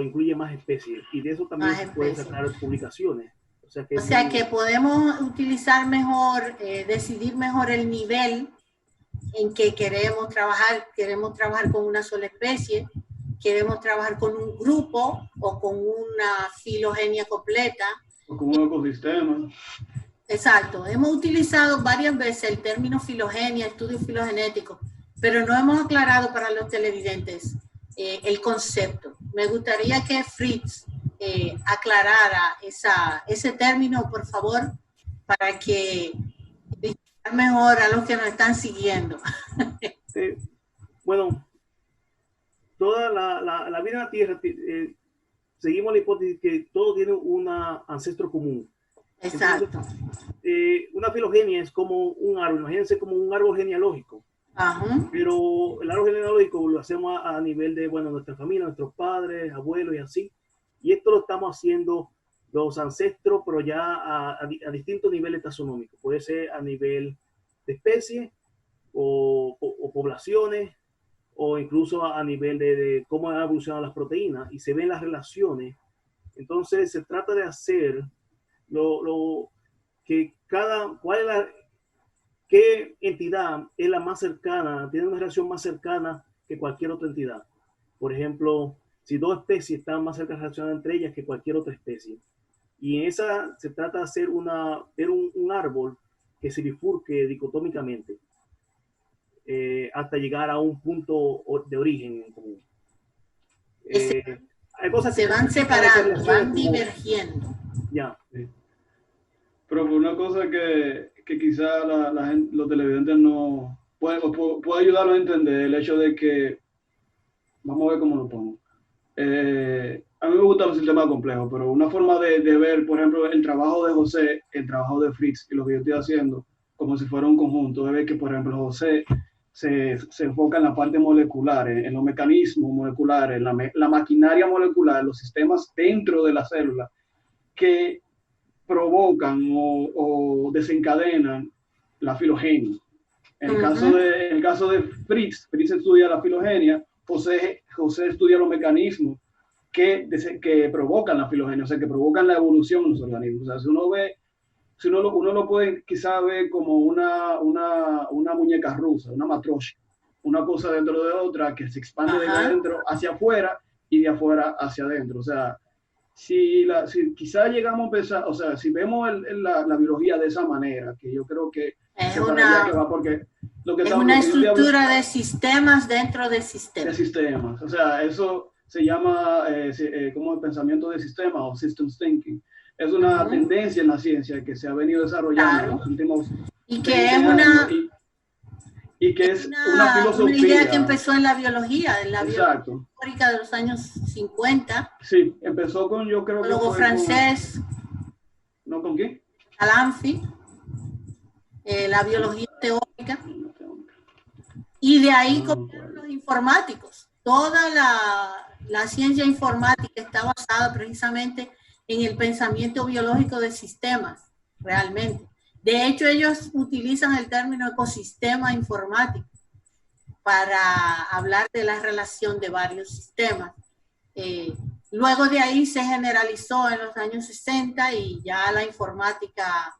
incluye más especies, y de eso también se pueden sacar publicaciones. O sea que podemos utilizar mejor, decidir mejor el nivel en que queremos trabajar con una sola especie, queremos trabajar con un grupo o con una filogenia completa. O con un ecosistema. Exacto. Hemos utilizado varias veces el término filogenia, estudio filogenético, pero no hemos aclarado para los televidentes el concepto. Me gustaría que Fritz aclarara ese término, por favor, para que mejor a los que nos están siguiendo. Bueno, toda la vida en la Tierra, seguimos la hipótesis que todo tiene un ancestro común. Exacto. Entonces, una filogenia es como un árbol, imagínense como un árbol genealógico. Ajá. Pero el árbol genealógico lo hacemos a nivel de, bueno, nuestra familia, nuestros padres, abuelos y así. Y esto lo estamos haciendo los ancestros, pero ya a distintos niveles taxonómicos. Puede ser a nivel de especie o poblaciones, o incluso a nivel de cómo han evolucionado las proteínas, y se ven las relaciones. Entonces se trata de hacer qué entidad es la más cercana, tiene una relación más cercana que cualquier otra entidad. Por ejemplo, si dos especies están más cerca relacionadas entre ellas que cualquier otra especie. Y en esa se trata de hacer un árbol que se bifurque dicotómicamente hasta llegar a un punto de origen en común. Hay cosas que se van separando, van divergiendo. Ya. Sí. Pero una cosa que quizá la gente, los televidentes no puede ayudarlos a entender, el hecho de que, vamos a ver cómo lo pongo, a mí me gustan los sistemas complejos, pero una forma de ver, por ejemplo, el trabajo de José, el trabajo de Fritz y lo que yo estoy haciendo, como si fuera un conjunto, de ver que, por ejemplo, José se enfoca en la parte molecular, en los mecanismos moleculares, en la maquinaria molecular, los sistemas dentro de la célula que provocan o desencadenan la filogenia. En el caso de Fritz estudia la filogenia, José estudia los mecanismos que provocan la filogenia, o sea, que provocan la evolución de los organismos. O sea, uno lo puede quizá ver como una muñeca rusa, una matryoshka, una cosa dentro de otra que se expande de adentro hacia afuera y de afuera hacia adentro. O sea, si quizá llegamos a pensar, o sea, si vemos la biología de esa manera, que yo creo que es una estructura de sistemas dentro de sistemas. De sistemas. O sea, eso se llama como el pensamiento de sistemas o systems thinking. Es una tendencia en la ciencia que se ha venido desarrollando en los últimos y que es una y que es una filosofía. Una idea que empezó en la biología Exacto. Teórica de los años 50. Sí, empezó con, yo creo que luego francés. ¿No con quién? Alamfi, la biología teórica. Y de ahí comienzan los informáticos. Toda la ciencia informática está basada precisamente en el pensamiento biológico de sistemas, realmente. De hecho, ellos utilizan el término ecosistema informático para hablar de la relación de varios sistemas. Luego de ahí se generalizó en los años 60 y ya la informática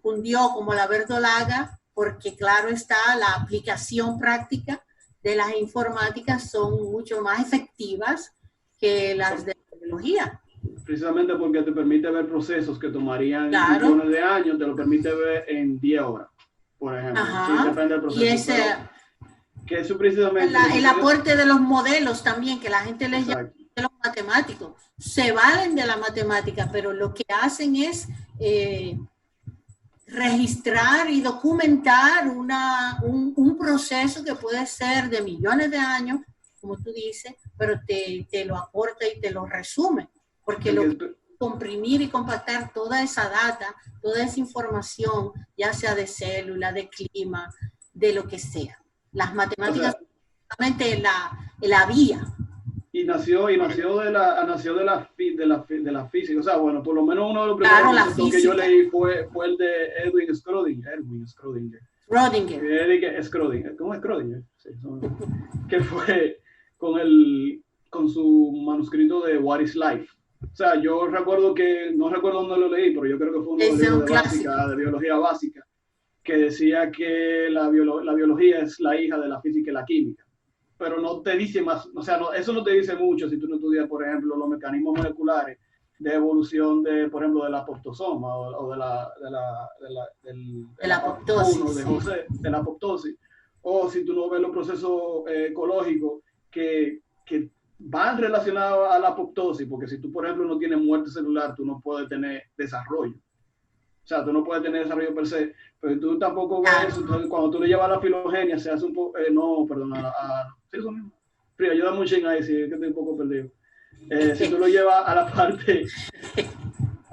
cundió como la verdolaga, porque claro está, la aplicación práctica de las informáticas son mucho más efectivas que las de la biología. Precisamente porque te permite ver procesos que tomarían millones de años, te lo permite ver en 10 horas, por ejemplo. Sí, depende del proceso. Y que eso precisamente... El aporte de los modelos también, que la gente les llama de los matemáticos. Se valen de la matemática, pero lo que hacen es registrar y documentar un proceso que puede ser de millones de años, como tú dices, pero te lo aporta y te lo resume. Porque lo que comprimir y compactar toda esa data, toda esa información, ya sea de célula, de clima, de lo que sea. Las matemáticas son justamente la vía. Y nació de la física. O sea, bueno, por lo menos uno de los primeros conceptos que yo leí fue el de Erwin Schrödinger. ¿Cómo es Schrödinger? Sí, que fue con su manuscrito de What is Life. O sea, yo recuerdo no recuerdo dónde lo leí, pero yo creo que fue uno de los libros de biología básica, que decía que la biología es la hija de la física y la química. Pero no te dice más, o sea, eso no te dice mucho si tú no estudias, por ejemplo, los mecanismos moleculares de evolución por ejemplo, del apoptosoma o de la apoptosis. O si tú no ves los procesos ecológicos que van relacionados a la apoptosis, porque si tú, por ejemplo, no tienes muerte celular, tú no puedes tener desarrollo. O sea, tú no puedes tener desarrollo per se, pero tú tampoco ves eso. Entonces, cuando tú le llevas a la filogenia, se hace un poco, sí, eso mismo. Frío, ayuda mucho en ahí, sí, que estoy un poco perdido. Si tú lo llevas a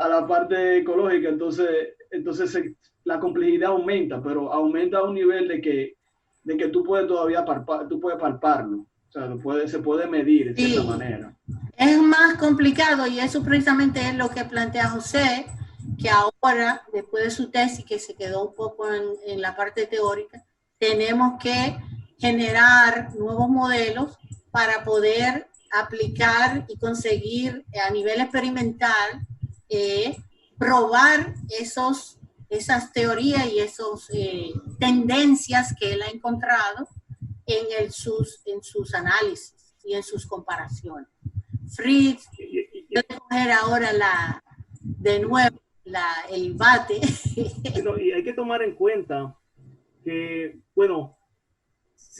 la parte ecológica, entonces la complejidad aumenta, pero aumenta a un nivel de que tú puedes todavía palparlo. O sea, se puede medir de cierta manera. Es más complicado y eso precisamente es lo que plantea José, que ahora, después de su tesis, que se quedó un poco en la parte teórica, tenemos que generar nuevos modelos para poder aplicar y conseguir a nivel experimental probar esas teorías y esas tendencias que él ha encontrado en sus análisis y en sus comparaciones. Fritz, voy a coger ahora de nuevo el bate. Y hay que tomar en cuenta que, bueno,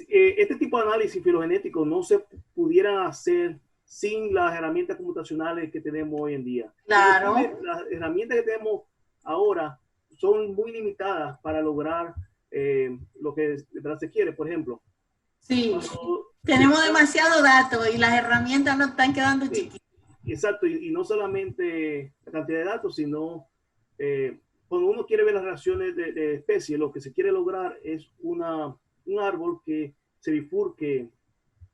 este tipo de análisis filogenético no se pudiera hacer sin las herramientas computacionales que tenemos hoy en día. Claro. Las herramientas que tenemos ahora son muy limitadas para lograr lo que de verdad se quiere. Por ejemplo, sí, tenemos demasiado datos y las herramientas nos están quedando chiquitas. exacto, y no solamente la cantidad de datos, sino cuando uno quiere ver las relaciones de especies, lo que se quiere lograr es un árbol que se bifurque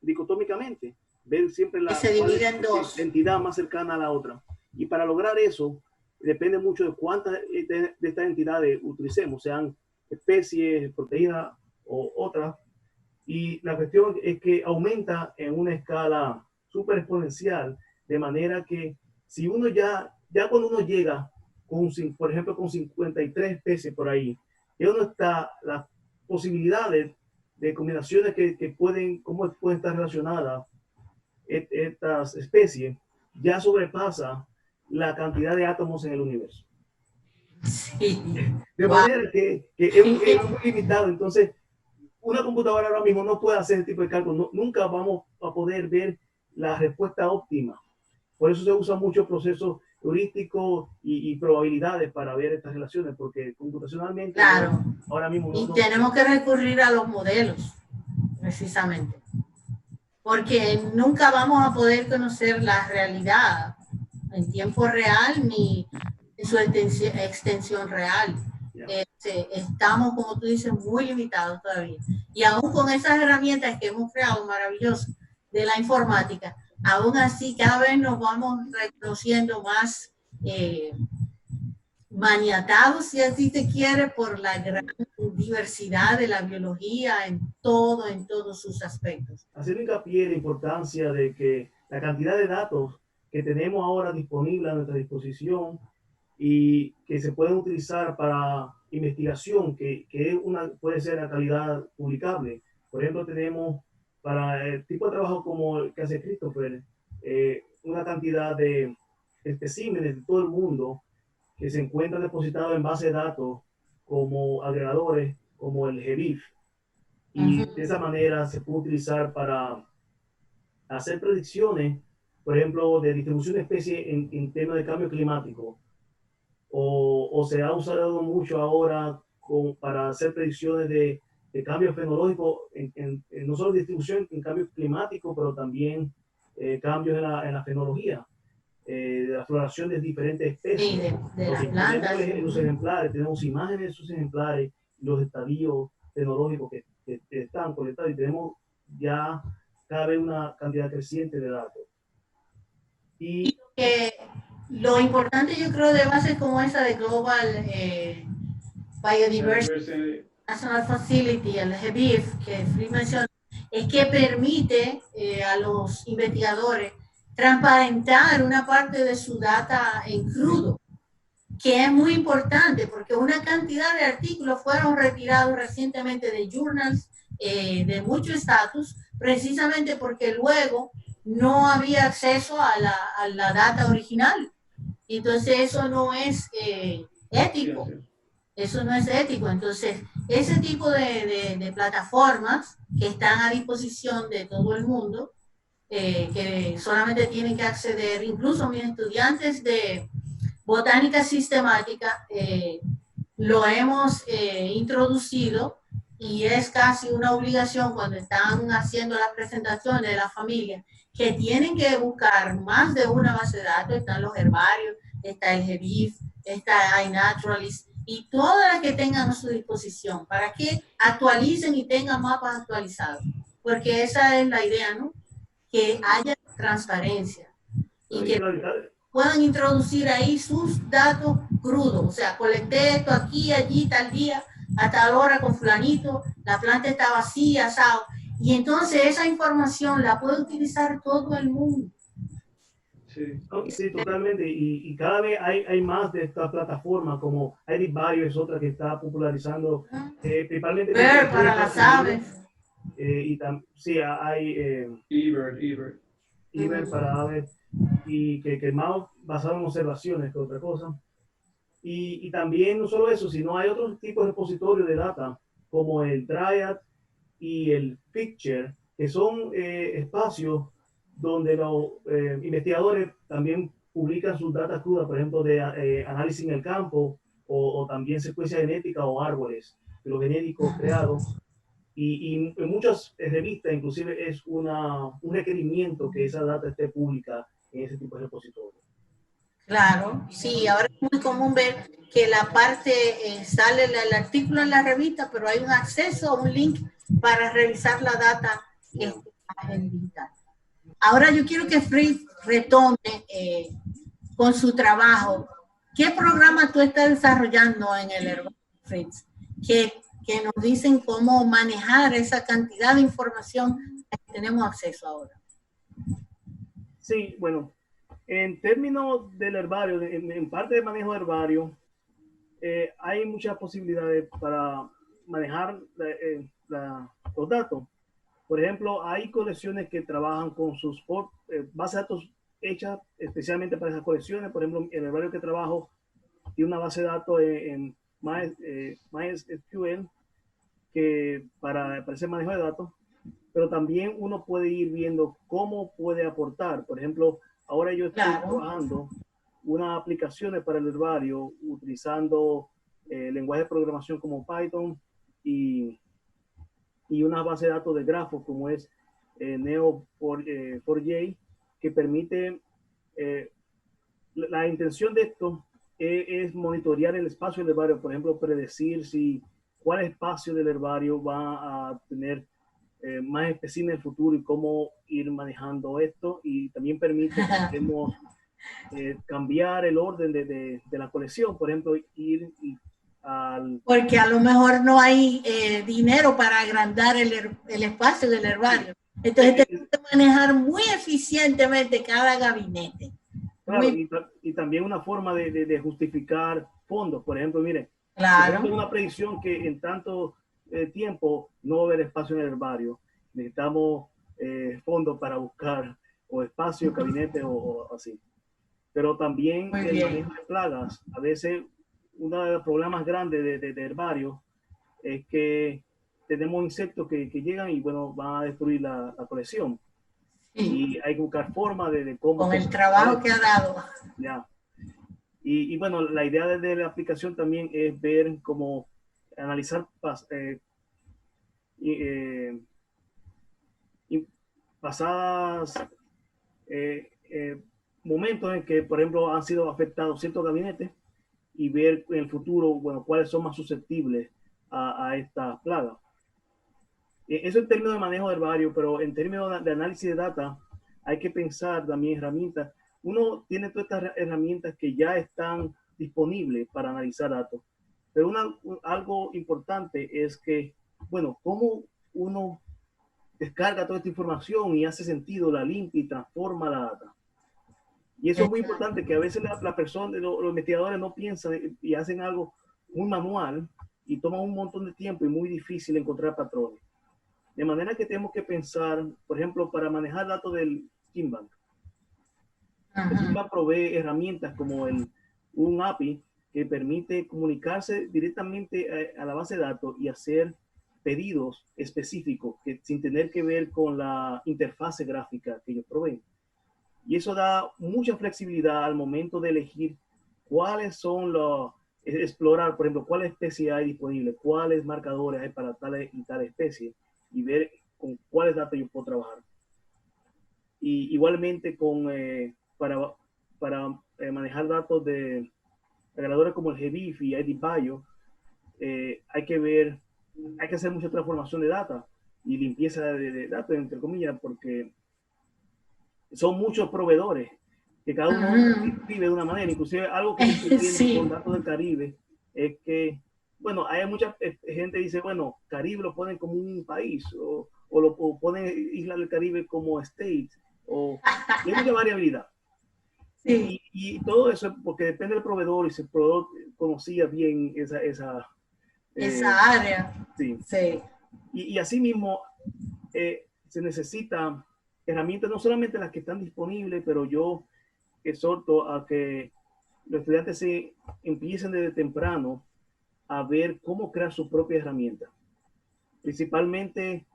dicotómicamente, ver siempre Que se cuál divide es en la dos. entidad más cercana a la otra. Y para lograr eso, depende mucho de cuántas de estas entidades utilicemos, sean especies, proteínas o otras. Y la cuestión es que aumenta en una escala súper exponencial, de manera que si uno ya cuando uno llega, por ejemplo, con 53 especies por ahí, ya uno está, las posibilidades de combinaciones que pueden, cómo pueden estar relacionadas estas especies, ya sobrepasa la cantidad de átomos en el universo. Sí. De Wow. manera que es muy limitado. Entonces, una computadora ahora mismo no puede hacer ese tipo de cálculos. Nunca vamos a poder ver la respuesta óptima. Por eso se usa mucho procesos heurísticos y probabilidades para ver estas relaciones, porque computacionalmente Claro. ahora mismo y tenemos que recurrir a los modelos, precisamente. Porque nunca vamos a poder conocer la realidad en tiempo real ni en su extensión real. Estamos, como tú dices, muy limitados todavía. Y aún con esas herramientas que hemos creado maravillosas de la informática, aún así cada vez nos vamos reconociendo más maniatados, si así se quiere, por la gran diversidad de la biología en todos sus aspectos. Hacer hincapié en la importancia de que la cantidad de datos que tenemos ahora disponible a nuestra disposición y que se pueden utilizar para investigación, que puede ser a calidad publicable. Por ejemplo, tenemos para el tipo de trabajo como el que hace Christopher, una cantidad de especímenes de todo el mundo que se encuentran depositados en base de datos como agregadores, como el GBIF. Y de esa manera se puede utilizar para hacer predicciones, por ejemplo, de distribución de especies en temas de cambio climático. O se ha usado mucho ahora para hacer predicciones de cambios fenológicos, no solo distribución en cambio climático, pero también cambios en la fenología, de la floración de diferentes especies. Sí, de las plantas. En los ejemplares, tenemos imágenes de esos ejemplares, los estadios fenológicos que están colectados, y tenemos ya cada vez una cantidad creciente de datos. Y lo importante, yo creo, de bases como esa de Global Biodiversity National Facility, el GBIF, que Free mencionó, es que permite a los investigadores transparentar una parte de su data en crudo, que es muy importante porque una cantidad de artículos fueron retirados recientemente de journals de mucho estatus, precisamente porque luego no había acceso a la data original. Entonces eso no es ético. Eso no es ético. Entonces, ese tipo de plataformas que están a disposición de todo el mundo, que solamente tienen que acceder, incluso mis estudiantes de botánica sistemática, lo hemos introducido y es casi una obligación cuando están haciendo las presentaciones de la familia, que tienen que buscar más de una base de datos. Están los herbarios, está el GBIF, está iNaturalist y todas las que tengan a su disposición para que actualicen y tengan mapas actualizados, porque esa es la idea, ¿no? Que haya transparencia y que puedan introducir ahí sus datos crudos, o sea, colecté esto aquí, allí, tal día, a tal hora con fulanito, la planta está vacía, asado, y entonces esa información la puede utilizar todo el mundo. Sí, totalmente, y cada vez hay más de esta plataforma, como Editvario es otra que está popularizando, principalmente para las aves. Y sí, hay eBird para aves, y que más basado en observaciones que otra cosa. Y también no solo eso, sino hay otros tipos de repositorios de data, como el Dryad y el Picture, que son espacios donde los investigadores también publican sus datos crudas, por ejemplo, de análisis en el campo, o también secuencia genética o árboles filogenéticos creados. Y en muchas revistas inclusive es un requerimiento que esa data esté pública en ese tipo de repositorios. Claro, sí, ahora es muy común ver que la parte, sale el artículo en la revista, pero hay un acceso, un link para revisar la data que está en digital. Ahora yo quiero que Fritz retome con su trabajo. ¿Qué programa tú estás desarrollando en el herbario, Fritz? Que nos dicen cómo manejar esa cantidad de información que tenemos acceso ahora. Sí, bueno, en términos del herbario, en parte de manejo de herbario, hay muchas posibilidades para manejar los datos. Por ejemplo, hay colecciones que trabajan con sus bases de datos hechas especialmente para esas colecciones. Por ejemplo, el herbario que trabajo tiene una base de datos en MySQL que para ese manejo de datos, pero también uno puede ir viendo cómo puede aportar. Por ejemplo, ahora yo estoy trabajando unas aplicaciones para el herbario utilizando lenguaje de programación como Python y una base de datos de grafos como es Neo4j, que permite, la intención de esto es monitorear el espacio del herbario, por ejemplo, predecir cuál espacio del herbario va a tener más especímenes en el futuro y cómo ir manejando esto, y también permite que podemos cambiar el orden de la colección, por ejemplo, porque a lo mejor no hay dinero para agrandar el espacio del herbario. Entonces tenemos que manejar muy eficientemente cada gabinete. Claro, y también una forma de justificar fondos. Por ejemplo, mire, claro, si una predicción que en tanto tiempo no va a haber espacio en el herbario, necesitamos fondos para buscar o espacio, gabinete o así. Pero también el manejo de plagas. A veces uno de los problemas grandes de herbario es que tenemos insectos que llegan y bueno, van a destruir la colección. Y hay que buscar formas de cómo... Con el trabajo que ha dado. Ya. Y bueno, la idea de la aplicación también es ver cómo analizar pasadas momentos en que, por ejemplo, han sido afectados ciertos gabinetes y ver en el futuro, bueno, cuáles son más susceptibles a esta plaga. Eso en términos de manejo de herbario, pero en términos de análisis de data, hay que pensar también herramientas. Uno tiene todas estas herramientas que ya están disponibles para analizar datos, pero algo importante es que, bueno, cómo uno descarga toda esta información y hace sentido, la limpia y transforma la data. Y eso es muy importante, que a veces la persona, los investigadores no piensan y hacen algo muy manual y toma un montón de tiempo y muy difícil encontrar patrones. De manera que tenemos que pensar, por ejemplo, para manejar datos del GenBank. El GenBank provee herramientas como un API que permite comunicarse directamente a la base de datos y hacer pedidos específicos sin tener que ver con la interfase gráfica que ellos proveen. Y eso da mucha flexibilidad al momento de elegir cuáles son explorar, por ejemplo, cuáles especies hay disponibles, cuáles marcadores hay para tal y tal especie, y ver con cuáles datos yo puedo trabajar. Y igualmente para manejar datos de agregadores como el GBIF y IDBio, hay que hacer mucha transformación de data y limpieza de datos, entre comillas, porque son muchos proveedores que cada uno escribe de una manera. Inclusive algo que tiene con datos del Caribe es que, bueno, hay mucha gente que dice, bueno, Caribe lo ponen como un país o ponen Isla del Caribe como state, hay mucha variabilidad. Sí. Y todo eso porque depende del proveedor, y si el proveedor conocía bien esa área. Sí. Sí. Y así mismo se necesita herramientas, no solamente las que están disponibles, pero yo exhorto a que los estudiantes se empiecen desde temprano a ver cómo crear sus propias herramientas. Principalmente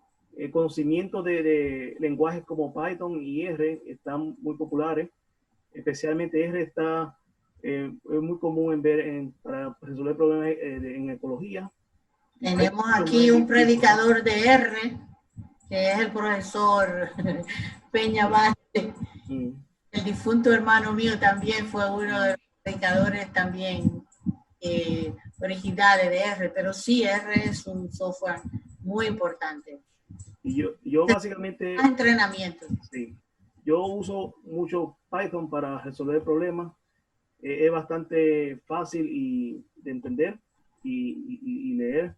conocimiento de lenguajes como Python y R están muy populares. Especialmente R está es muy común para resolver problemas en ecología. Tenemos aquí un predicador de R, que es el profesor Peña Vázquez. Él el difunto hermano mío también fue uno de los predicadores también originales de R, pero sí, R es un software muy importante. Y yo básicamente... Entrenamiento. Sí, yo uso mucho Python para resolver problemas. Es bastante fácil de entender y leer.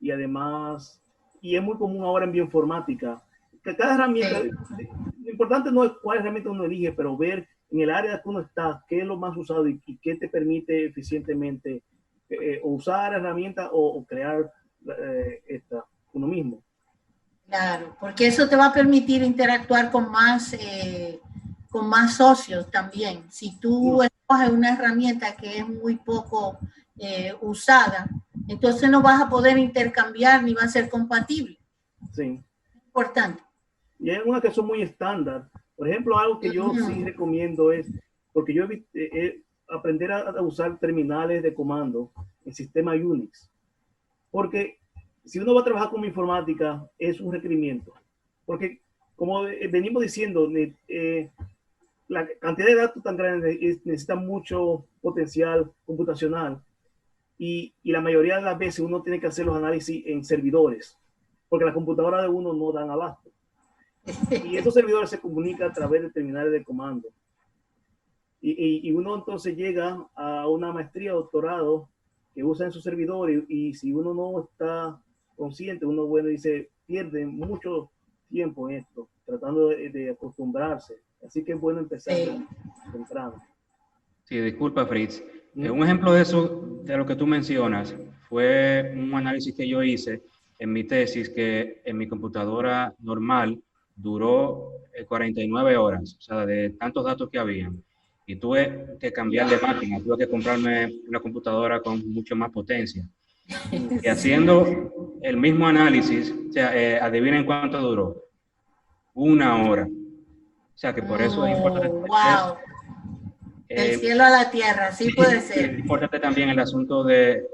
Y además, y es muy común ahora en bioinformática, que cada herramienta, lo importante no es cuál herramienta uno elige, pero ver en el área que uno está, qué es lo más usado y qué te permite eficientemente usar herramientas o crear uno mismo. Claro, porque eso te va a permitir interactuar con más socios también. Si tú escoges una herramienta que es muy poco usada, entonces no vas a poder intercambiar ni va a ser compatible. Sí. Importante. Y hay unas que son muy estándar. Por ejemplo, algo que yo sí recomiendo es, porque yo aprender a usar terminales de comando en sistema Unix. Porque si uno va a trabajar con informática, es un requerimiento. Porque, como venimos diciendo, la cantidad de datos tan grande necesita mucho potencial computacional. Y la mayoría de las veces uno tiene que hacer los análisis en servidores, porque las computadoras de uno no dan abasto. Y esos servidores se comunican a través de terminales de comando. Y uno entonces llega a una maestría o doctorado que usa en sus servidores y si uno no está consciente, uno pierde mucho tiempo en esto, tratando de acostumbrarse. Así que es bueno empezar temprano. Sí, disculpa, Fritz. Un ejemplo de eso, de lo que tú mencionas, fue un análisis que yo hice en mi tesis que en mi computadora normal duró 49 horas, o sea, de tantos datos que habían. Y tuve que cambiar de máquina, tuve que comprarme una computadora con mucho más potencia. Y haciendo el mismo análisis, o sea, adivinen cuánto duró. 1 hora. O sea, que por eso es importante. ¡Wow! Del cielo a la tierra, sí puede ser. Es importante también el asunto de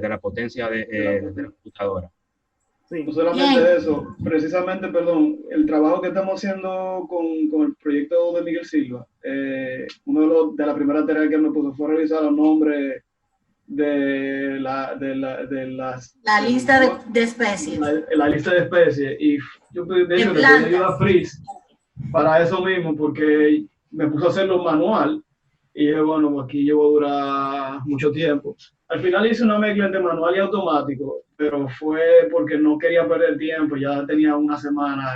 la potencia de la computadora. Sí. No solamente eso, precisamente, perdón, el trabajo que estamos haciendo con el proyecto de Miguel Silva, uno de las primeras tareas que me puso fue revisar los nombres de las lista de especies. La lista de especies. Y yo, de hecho, le pedí ayuda a Fritz para eso mismo, porque me puso a hacerlo manual. Y dije, bueno, aquí yo voy a durar mucho tiempo. Al final hice una mezcla entre manual y automático, pero fue porque no quería perder tiempo. Ya tenía una semana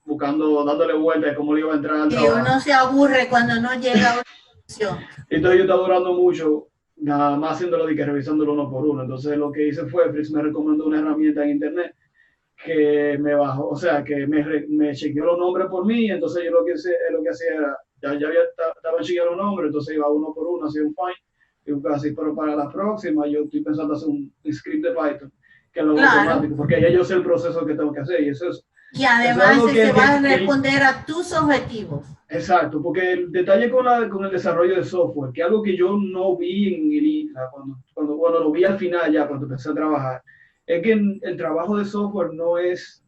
dándole vueltas de cómo le iba a entrar al trabajo. Y uno se aburre cuando no llega a una solución. Entonces yo estaba durando mucho, nada más haciéndolo y que revisándolo uno por uno. Entonces lo que hice fue, Fritz me recomendó una herramienta en internet que me bajó, o sea, que me chequeó los nombres por mí. Entonces yo lo que hacía era, estaba chequeando los nombres, entonces iba uno por uno, hacía un find, y así, pero para la próxima yo estoy pensando hacer un script de Python, que es lo automático, porque ya yo sé el proceso que tengo que hacer, y eso es... Y además se va a responder a tus objetivos. Exacto, porque el detalle con el desarrollo de software, que es algo que yo no vi en el ITLA, cuando lo vi al final ya, cuando empecé a trabajar, es que el trabajo de software no es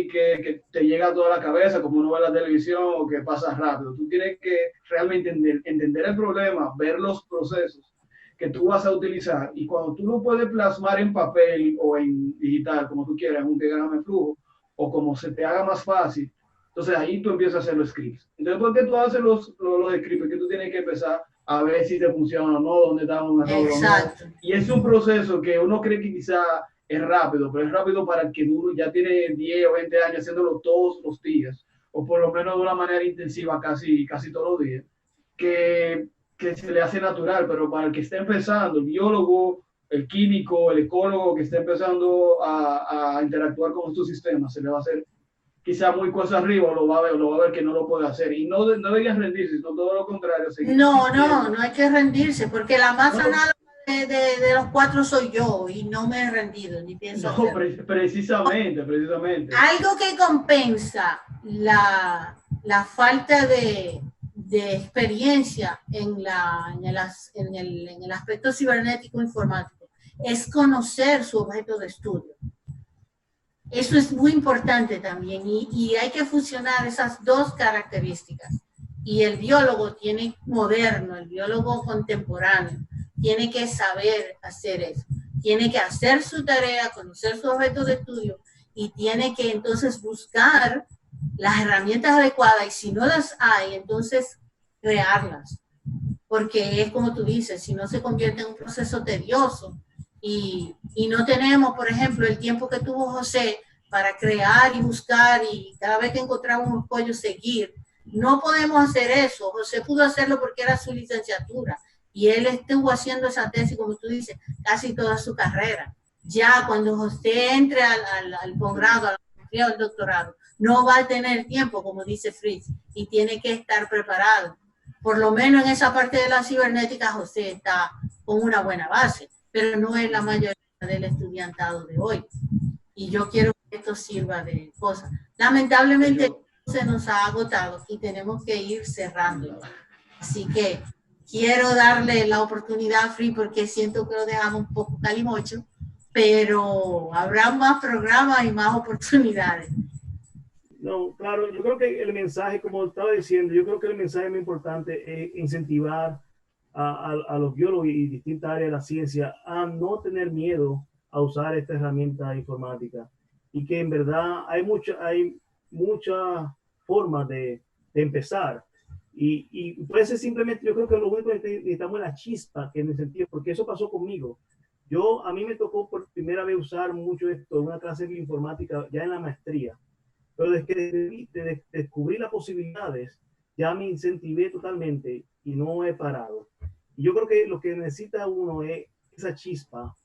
que te llega a toda la cabeza como uno ve en la televisión o que pasa rápido. Tú tienes que realmente entender el problema, ver los procesos que tú vas a utilizar y cuando tú lo puedes plasmar en papel o en digital, como tú quieras, en un diagrama de flujo o como se te haga más fácil, entonces ahí tú empiezas a hacer los scripts. Entonces, ¿por qué tú haces los scripts? Que tú tienes que empezar a ver si te funciona o no, dónde está un error o no. Y es un proceso que uno cree que quizá es rápido, pero es rápido para el que ya tiene 10 o 20 años haciéndolo todos los días, o por lo menos de una manera intensiva casi todos los días, que se le hace natural, pero para el que está empezando, el biólogo, el químico, el ecólogo que está empezando a interactuar con estos sistemas, se le va a hacer quizá muy cuesta arriba, lo va a ver que no lo puede hacer, y no deberían rendirse, sino todo lo contrario. No hay que rendirse, porque la más análoga de los 4 soy yo y no me he rendido ni pienso hacerlo. Precisamente. Algo que compensa la falta de experiencia en el aspecto cibernético informático es conocer su objeto de estudio. Eso es muy importante también y hay que fusionar esas dos características. Y el biólogo moderno, el biólogo contemporáneo, tiene que saber hacer eso. Tiene que hacer su tarea, conocer su objeto de estudio y tiene que entonces buscar las herramientas adecuadas y si no las hay, entonces crearlas. Porque es como tú dices, si no se convierte en un proceso tedioso y no tenemos, por ejemplo, el tiempo que tuvo José para crear y buscar y cada vez que encontramos un pollo seguir. No podemos hacer eso. José pudo hacerlo porque era su licenciatura y él estuvo haciendo esa tesis, como tú dices, casi toda su carrera. Ya cuando José entre al posgrado, a la maestría o al doctorado, no va a tener tiempo, como dice Fritz, y tiene que estar preparado. Por lo menos en esa parte de la cibernética, José está con una buena base, pero no es la mayoría del estudiantado de hoy. Y yo quiero que esto sirva de cosas. Lamentablemente se nos ha agotado y tenemos que ir cerrando. Así que quiero darle la oportunidad a Free porque siento que lo dejamos un poco calimocho, pero habrá más programas y más oportunidades. No, claro, yo creo que el mensaje, como estaba diciendo, yo creo que el mensaje muy importante es incentivar a los biólogos y distintas áreas de la ciencia a no tener miedo a usar esta herramienta informática y que en verdad hay muchas formas de empezar y puede ser simplemente, yo creo que lo único que necesitamos es la chispa, que en el sentido, porque eso pasó conmigo. A mí me tocó por primera vez usar mucho esto en una clase de informática ya en la maestría, pero desde que descubrí las posibilidades ya me incentivé totalmente y no he parado. Y yo creo que lo que necesita uno es esa chispa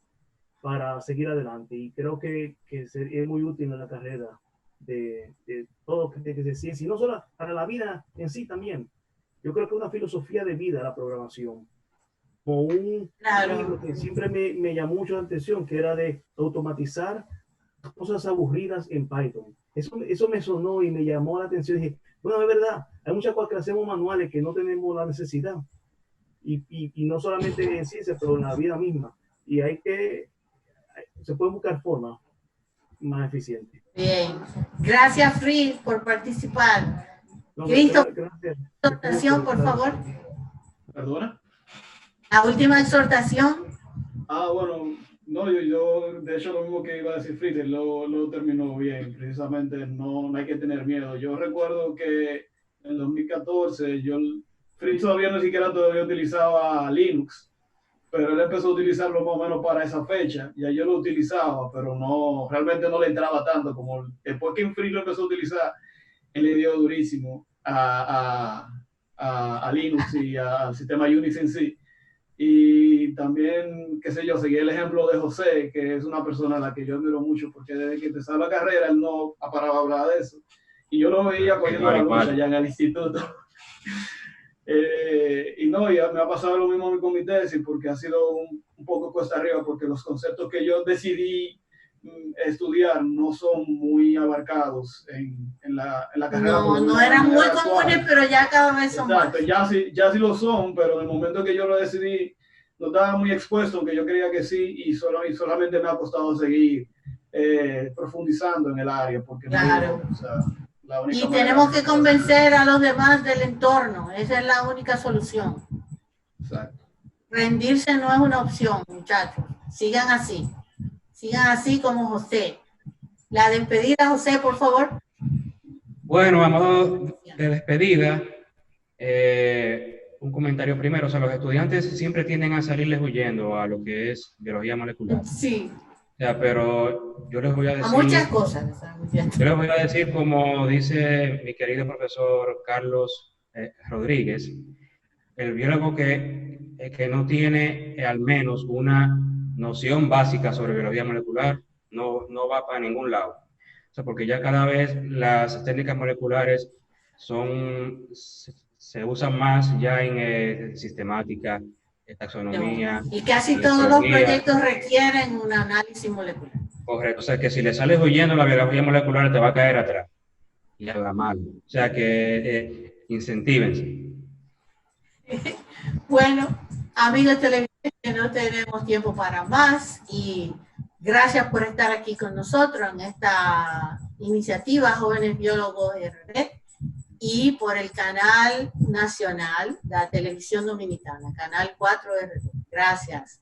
para seguir adelante y creo que es muy útil en la carrera de todo que se ciencia y no solo para la vida en sí también. Yo creo que es una filosofía de vida la programación, como un libro que siempre me llamó mucho la atención, que era de automatizar cosas aburridas en Python. Eso me sonó y me llamó la atención. Dije, bueno, es verdad, hay muchas cosas que hacemos manuales que no tenemos la necesidad y no solamente en ciencia, pero en la vida misma. Y se pueden buscar formas más eficientes. Bien, gracias Free por participar. No, Cristo, gracias. Exhortación, por favor. ¿Perdona? La última exhortación. Bueno, no, yo de hecho lo mismo que iba a decir Fritz, lo terminó bien, precisamente no hay que tener miedo. Yo recuerdo que en 2014, Fritz todavía todavía utilizaba Linux, pero él empezó a utilizarlo más o menos para esa fecha, ya yo lo utilizaba, pero realmente no le entraba tanto como después que Fritz lo empezó a utilizar, él le dio durísimo a Linux y al sistema Unix en sí. Y también, qué sé yo, seguí el ejemplo de José, que es una persona a la que yo admiro mucho, porque desde que empezó la carrera él no ha parado a hablar de eso. Y yo lo veía cogiendo la lucha ya en el instituto. Y me ha pasado lo mismo con mi tesis, porque ha sido un poco cuesta arriba, porque los conceptos que yo decidí estudiar no son muy abarcados en la carrera. No eran muy comunes, pero ya cada vez son más. Ya sí lo son, pero en el momento que yo lo decidí, no estaba muy expuesto, aunque yo creía que sí, y solamente me ha costado seguir profundizando en el área. Porque claro. Y tenemos que convencer a los demás del entorno, esa es la única solución. Exacto. Rendirse no es una opción, muchachos. Sigan así como José. La despedida, José, por favor. Bueno, vamos de despedida. Un comentario primero. O sea, los estudiantes siempre tienden a salirles huyendo a lo que es biología molecular. Sí. O sea, pero yo les voy a decir... A muchas cosas. Yo les voy a decir, como dice mi querido profesor Carlos Rodríguez, el biólogo que no tiene al menos una noción básica sobre biología molecular no va para ningún lado. O sea, porque ya cada vez las técnicas moleculares se usan más ya en sistemática, taxonomía. Y casi todos los proyectos requieren un análisis molecular. Correcto, o sea que si le sales huyendo la biología molecular te va a caer atrás y haga mal. O sea que incentívense. Bueno, amigos televidentes, no tenemos tiempo para más y gracias por estar aquí con nosotros en esta iniciativa Jóvenes Biólogos RD. y por el canal nacional, la televisión dominicana, canal 4RD. Gracias.